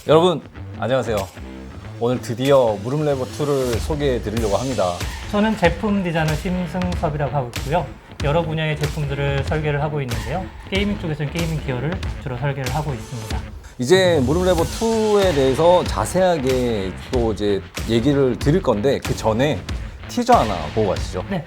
여러분 안녕하세요. 오늘 드디어 무릎 레버 2를 소개해 드리려고 합니다. 저는 제품 디자이너 심승섭이라고 하고 있고요. 여러 분야의 제품들을 설계를 하고 있는데요. 게이밍 쪽에서는 게이밍 기어를 주로 설계를 하고 있습니다. 이제 무릎 레버 2에 대해서 자세하게 또 이제 얘기를 드릴 건데 그 전에 티저 하나 보고 가시죠. 네.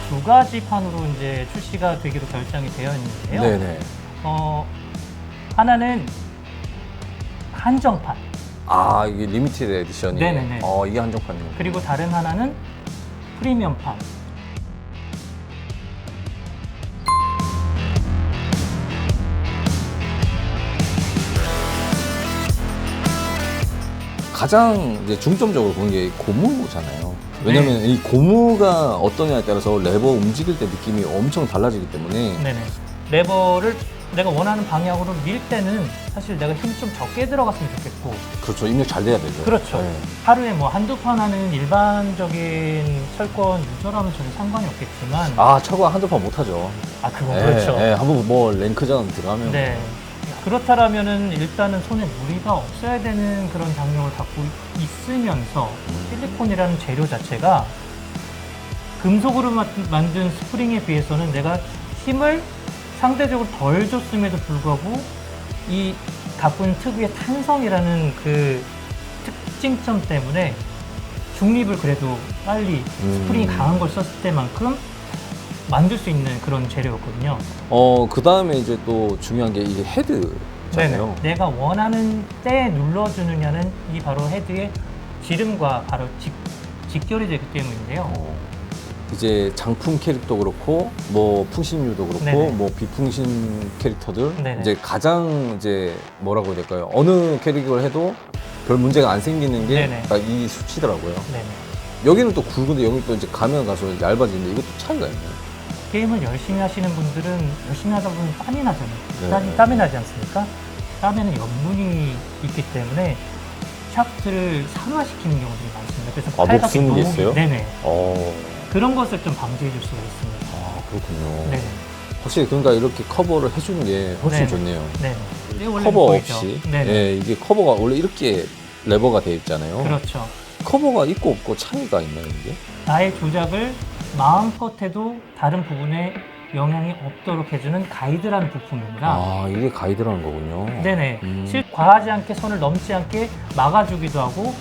두 가지 판으로 이제 출시가 되기로 결정이 되어 있는데요. 네네. 하나는 한정판, 아 이게 리미티드 에디션이. 네네네. 이게 한정판이요. 그리고 다른 하나는 프리미엄판. 가장 이제 중점적으로 보는 게 고무잖아요. 왜냐면 이 고무가 어떠냐에 따라서 레버 움직일 때 느낌이 엄청 달라지기 때문에. 네네. 레버를 내가 원하는 방향으로 밀 때는 사실 내가 힘이 좀 적게 들어갔으면 좋겠고. 그렇죠. 입력 잘 돼야 되죠. 그렇죠. 네. 하루에 뭐 한두 판 하는 일반적인 철권 유저라면 전혀 상관이 없겠지만. 아 차고 한두 판 못하죠. 그건 그렇죠. 한번 뭐 랭크전 들어가면. 네. 그렇다라면은 일단은 손에 무리가 없어야 되는 그런 장력을 갖고 있으면서 실리콘이라는 재료 자체가 금속으로 만든 스프링에 비해서는 내가 힘을 상대적으로 덜 줬음에도 불구하고 이 갖고 있는 특유의 탄성이라는 그 특징점 때문에 중립을 그래도 빨리 스프링이 강한 걸 썼을 때만큼 만들 수 있는 그런 재료였거든요. 그 다음에 이제 또 중요한 게 이게 헤드잖아요. 네네. 내가 원하는 때 눌러주느냐는 이 바로 헤드의 지름과 바로 직결이 되기 때문인데요. 이제 장품 캐릭도 그렇고 뭐 풍신유도 그렇고 네네. 뭐 비풍신 캐릭터들 네네. 이제 가장 이제 뭐라고 해야 될까요? 어느 캐릭을 해도 별 문제가 안 생기는 게 네네. 딱 이 수치더라고요. 네네. 여기는 또 굵은데 여기 또 이제 가면 가서 얇아지는데 이것도 차이가 있네요. 게임을 열심히 하시는 분들은 열심히 하다 보면 땀이 나잖아요. 네. 땀이 나지 않습니까? 땀에는 염분이 있기 때문에 샤프트를 산화시키는 경우들이 많습니다. 그래서 팔각이 목숨이 녹이- 있어요? 네네. 어, 그런 것을 좀 방지해 줄 수가 있습니다. 그렇군요. 네네. 확실히 그러니까 이렇게 커버를 해주는 게 훨씬 네네. 좋네요. 네네. 이게 원래 커버 보이죠? 없이. 네네. 예, 이게 커버가 원래 이렇게 레버가 되어 있잖아요. 그렇죠. 커버가 있고 없고 차이가 있나요, 이게? 나의 조작을 마음껏 해도 다른 부분에 영향이 없도록 해주는 가이드라는 부품입니다. 이게 가이드라는 거군요. 네네. 음. 과하지 않게 선을 넘지 않게 막아주기도 하고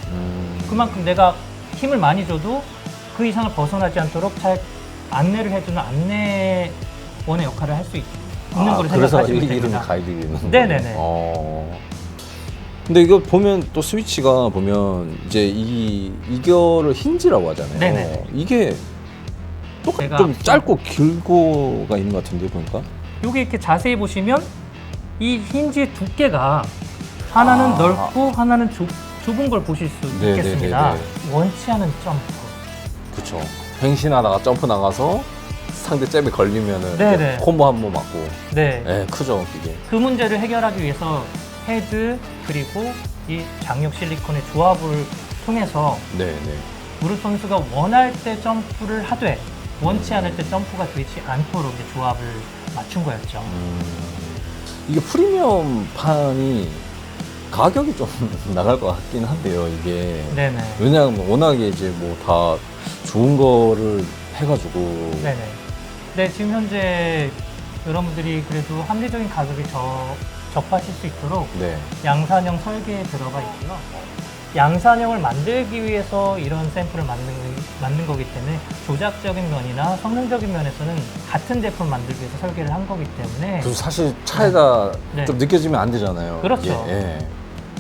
그만큼 내가 힘을 많이 줘도 그 이상을 벗어나지 않도록 잘 안내를 해주는 안내원의 역할을 할 수 있는 거로 그래서 생각하시면 이 이름이 됩니다. 가이드는 네네네. 근데 이거 보면 또 스위치가 보면 이제 이거를 힌지라고 하잖아요. 네네네. 이게 똑같 제가 좀 짧고 길고가 있는 것 같은데 보니까. 여기 이렇게 자세히 보시면 이 힌지의 두께가 하나는 넓고 하나는 좁은 걸 보실 수 네네네네. 있겠습니다. 원치 않은 점프. 그렇죠. 행신하다가 점프 나가서 상대 잽에 걸리면은 네네. 이제 콤보 한 번 맞고. 네. 크죠 이게. 그 문제를 해결하기 위해서 헤드 그리고 이 장력 실리콘의 조합을 통해서 네네. 무릎 선수가 원할 때 점프를 하되 원치 않을 때 점프가 되지 않도록 이제 조합을 맞춘 거였죠. 이게 프리미엄 판이 가격이 좀 나갈 것 같긴 한데요, 이게. 네네. 왜냐하면 워낙에 이제 뭐 다 좋은 거를 해가지고. 네네. 네, 지금 현재 여러분들이 그래도 합리적인 가격에 접하실 수 있도록 네. 양산형 설계에 들어가 있고요. 양산형을 만들기 위해서 이런 샘플을 만든 거기 때문에 조작적인 면이나 성능적인 면에서는 같은 제품을 만들기 위해서 설계를 한 거기 때문에 그래서 사실 차이가 네. 좀 느껴지면 안 되잖아요. 그렇죠. 이게. 예.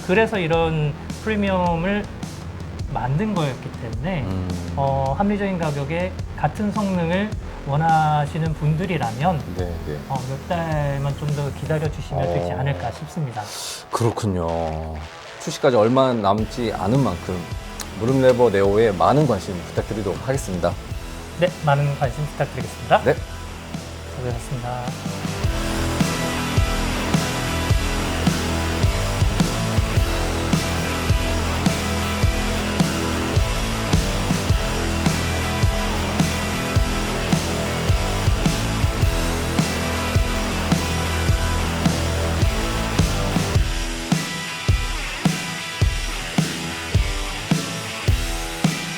그래서 이런 프리미엄을 만든 거였기 때문에 합리적인 가격에 같은 성능을 원하시는 분들이라면 네, 네. 몇 달만 좀 더 기다려 주시면 되지 않을까 싶습니다. 그렇군요. 출시까지 얼마 남지 않은 만큼 무릎 레버 네오에 많은 관심 부탁드리도록 하겠습니다. 네, 많은 관심 부탁드리겠습니다. 네. 수고하셨습니다.